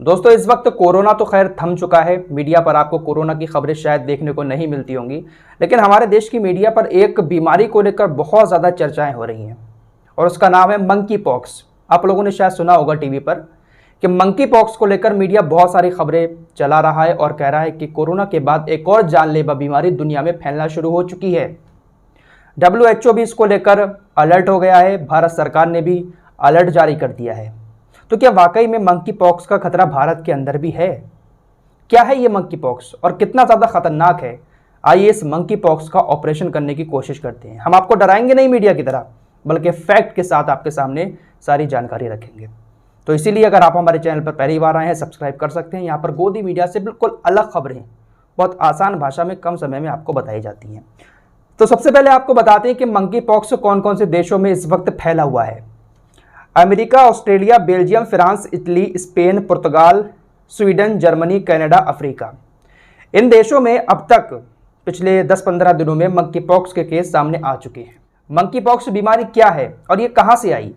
दोस्तों इस वक्त कोरोना तो खैर थम चुका है। मीडिया पर आपको कोरोना की खबरें शायद देखने को नहीं मिलती होंगी, लेकिन हमारे देश की मीडिया पर एक बीमारी को लेकर बहुत ज़्यादा चर्चाएं हो रही हैं और उसका नाम है मंकी पॉक्स। आप लोगों ने शायद सुना होगा टीवी पर कि मंकी पॉक्स को लेकर मीडिया बहुत सारी खबरें चला रहा है और कह रहा है कि कोरोना के बाद एक और जानलेवा बीमारी दुनिया में फैलना शुरू हो चुकी है। WHO भी इसको लेकर अलर्ट हो गया है, भारत सरकार ने भी अलर्ट जारी कर दिया है। तो क्या वाकई में मंकी पॉक्स का खतरा भारत के अंदर भी है? क्या है ये मंकी पॉक्स और कितना ज़्यादा खतरनाक है? आइए इस मंकी पॉक्स का ऑपरेशन करने की कोशिश करते हैं। हम आपको डराएंगे नहीं मीडिया की तरह, बल्कि फैक्ट के साथ आपके सामने सारी जानकारी रखेंगे। तो इसीलिए अगर आप हमारे चैनल पर पहली बार आए हैं, सब्सक्राइब कर सकते हैं। यहाँ पर गोदी मीडिया से बिल्कुल अलग खबरें बहुत आसान भाषा में कम समय में आपको बताई जाती हैं। तो सबसे पहले आपको बताते हैं कि मंकी पॉक्स कौन कौन से देशों में इस वक्त फैला हुआ है। America, Australia, Belgium, France, Italy, Spain, पुर्तगाल, स्वीडन, जर्मनी, कनाडा, अफ्रीका। इन देशों में अब तक पिछले 10-15 दिनों में मंकी पॉक्स के केस सामने आ चुके हैं। मंकी पॉक्स बीमारी क्या है और ये कहां से आई?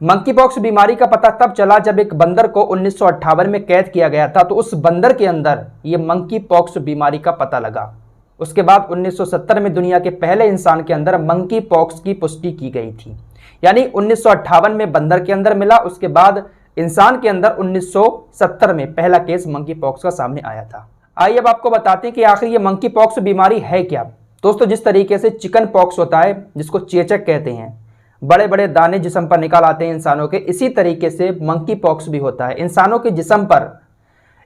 मंकी पॉक्स बीमारी का पता तब चला जब एक बंदर को 1958 में कैद किया गया था, तो उस बंदर के अंदर ये मंकी पॉक्स बीमारी का पता लगा। उसके बाद 1970 में दुनिया के पहले इंसान के अंदर मंकी पॉक्स की पुष्टि की गई थी। यानी 1958 में बंदर के अंदर मिला, उसके बाद इंसान के अंदर 1970 में पहला केस मंकी पॉक्स का सामने आया था। आइए अब आपको बताते हैं कि आखिर ये मंकी पॉक्स बीमारी है क्या। दोस्तों जिस तरीके से चिकन पॉक्स होता है, जिसको चेचक कहते हैं, बड़े बड़े दाने जिस्म पर निकल आते हैं इंसानों के, इसी तरीके से मंकी पॉक्स भी होता है। इंसानों के जिस्म पर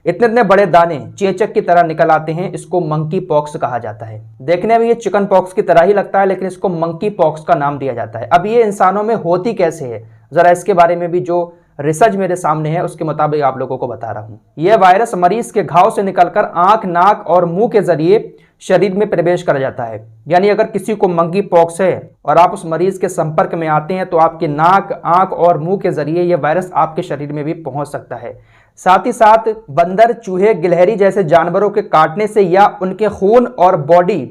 इतने इतने बड़े दाने चेचक की तरह निकल आते हैं, इसको मंकी पॉक्स कहा जाता है। देखने में ये चिकन पॉक्स की तरह ही लगता है, लेकिन इसको मंकी पॉक्स का नाम दिया जाता है। अब ये इंसानों में होती कैसे है, जरा इसके बारे में भी जो रिसर्च मेरे सामने है उसके मुताबिक आप लोगों को बता रहा हूं। यह वायरस मरीज के घाव से निकलकर आंख, नाक और मुंह के जरिए शरीर में प्रवेश कर जाता है। यानी अगर किसी को मंकी पॉक्स है और आप उस मरीज के संपर्क में आते हैं, तो आपके नाक, आंख और मुंह के जरिए यह वायरस आपके शरीर में भी पहुंच सकता है। साथ ही साथ बंदर, चूहे, गिलहरी जैसे जानवरों के काटने से या उनके खून और बॉडी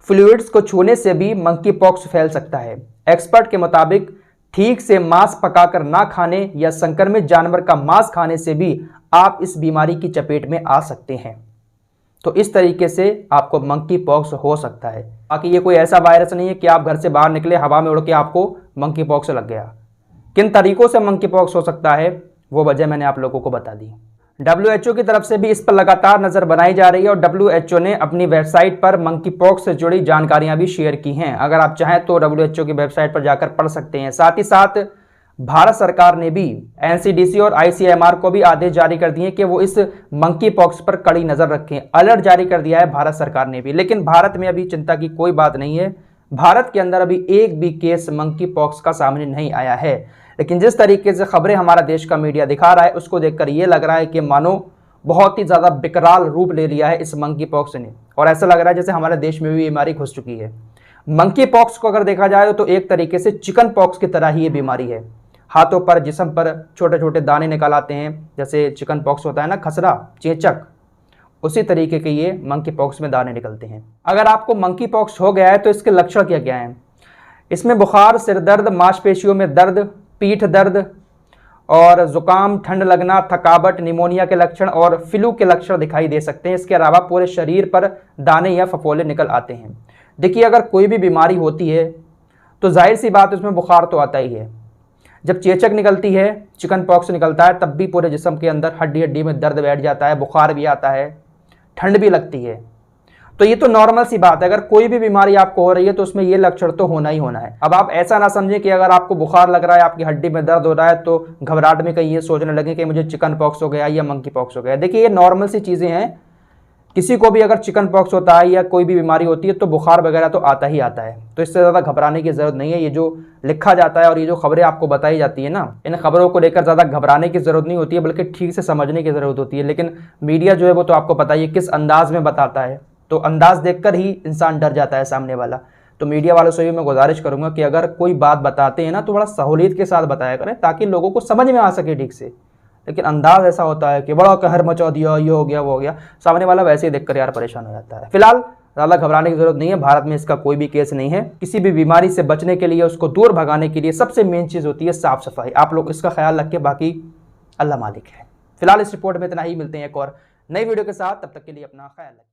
फ्लूइड्स को छूने से भी मंकी पॉक्स फैल सकता है। एक्सपर्ट के मुताबिक ठीक से मांस पकाकर ना खाने या संक्रमित जानवर का मांस खाने से भी आप इस बीमारी की चपेट में आ सकते हैं। तो इस तरीके से आपको मंकी पॉक्स हो सकता है। बाकी ये कोई ऐसा वायरस नहीं है कि आप घर से बाहर निकले, हवा में उड़ के आपको मंकी पॉक्स लग गया। किन तरीकों से मंकी पॉक्स हो सकता है वो वजह मैंने आप लोगों को बता दी। WHO की तरफ से भी इस पर लगातार नजर बनाई जा रही है और WHO ने अपनी वेबसाइट पर मंकी पॉक्स से जुड़ी जानकारियां भी शेयर की हैं। अगर आप चाहें तो WHO की वेबसाइट पर जाकर पढ़ सकते हैं। साथ ही साथ भारत सरकार ने भी NCDC और ICMR को भी आदेश जारी कर दिए कि वो इस मंकी पॉक्स पर कड़ी नजर रखें। अलर्ट जारी कर दिया है भारत सरकार ने भी। लेकिन भारत में अभी चिंता की कोई बात नहीं है। भारत के अंदर अभी एक भी केस मंकी पॉक्स का सामने नहीं आया है। लेकिन जिस तरीके से खबरें हमारा देश का मीडिया दिखा रहा है, उसको देखकर ये लग रहा है कि मानो बहुत ही ज़्यादा विकराल रूप ले लिया है इस मंकी पॉक्स ने, और ऐसा लग रहा है जैसे हमारे देश में भी बीमारी घुस चुकी है। मंकी पॉक्स को अगर देखा जाए तो एक तरीके से चिकन पॉक्स की तरह ही ये बीमारी है। हाथों पर, जिस्म पर छोटे छोटे दाने निकल आते हैं, जैसे चिकन पॉक्स होता है ना, खसरा, चेचक, उसी तरीके के ये मंकी पॉक्स में दाने निकलते हैं। अगर आपको मंकी पॉक्स हो गया है तो इसके लक्षण क्या क्या हैं? इसमें बुखार, सिर दर्द, मांसपेशियों में दर्द, पीठ दर्द और जुकाम, ठंड लगना, थकावट, निमोनिया के लक्षण और फ्लू के लक्षण दिखाई दे सकते हैं। इसके अलावा पूरे शरीर पर दाने या फफोले निकल आते हैं। देखिए अगर कोई भी बीमारी होती है तो जाहिर सी बात उसमें बुखार तो आता ही है। जब चेचक निकलती है, चिकन पॉक्स निकलता है, तब भी पूरे जिस्म के अंदर हड्डी हड्डी में दर्द बैठ जाता है, बुखार भी आता है, ठंड भी लगती है। तो ये तो नॉर्मल सी बात है। अगर कोई भी बीमारी आपको हो रही है तो उसमें ये लक्षण तो होना ही होना है। अब आप ऐसा ना समझें कि अगर आपको बुखार लग रहा है, आपकी हड्डी में दर्द हो रहा है, तो घबराहट में कहीं ये सोचने लगे कि मुझे चिकन पॉक्स हो गया या मंकी पॉक्स हो गया। देखिए ये नॉर्मल सी चीज़ें हैं। किसी को भी अगर चिकन पॉक्स होता है या कोई भी बीमारी होती है तो बुखार वगैरह तो आता ही आता है। तो इससे ज़्यादा घबराने की ज़रूरत नहीं है। ये जो लिखा जाता है और ये जो खबरें आपको बताई जाती है ना, इन खबरों को लेकर ज़्यादा घबराने की ज़रूरत नहीं होती है, बल्कि ठीक से समझने की ज़रूरत होती है। लेकिन मीडिया जो है वो तो आपको पता ही है किस अंदाज में बताता है, तो अंदाज देखकर ही इंसान डर जाता है सामने वाला। तो मीडिया वालों से भी मैं गुजारिश करूंगा कि अगर कोई बात बताते हैं ना तो बड़ा सहूलियत के साथ बताया करें, ताकि लोगों को समझ में आ सके ठीक से। लेकिन अंदाज ऐसा होता है कि बड़ा कहर मचा दिया, ये हो गया वो हो गया, सामने वाला वैसे ही देखकर यार परेशान हो जाता है। फिलहाल ज़्यादा घबराने की जरूरत नहीं है। भारत में इसका कोई भी केस नहीं है। किसी भी बीमारी से बचने के लिए, उसको दूर भगाने के लिए सबसे मेन चीज़ होती है साफ सफाई। आप लोग इसका ख्याल रखें, बाकी अल्लाह मालिक है। फिलहाल इस रिपोर्ट में इतना ही, मिलते हैं एक और नई वीडियो के साथ, तब तक के लिए अपना ख्याल रखें।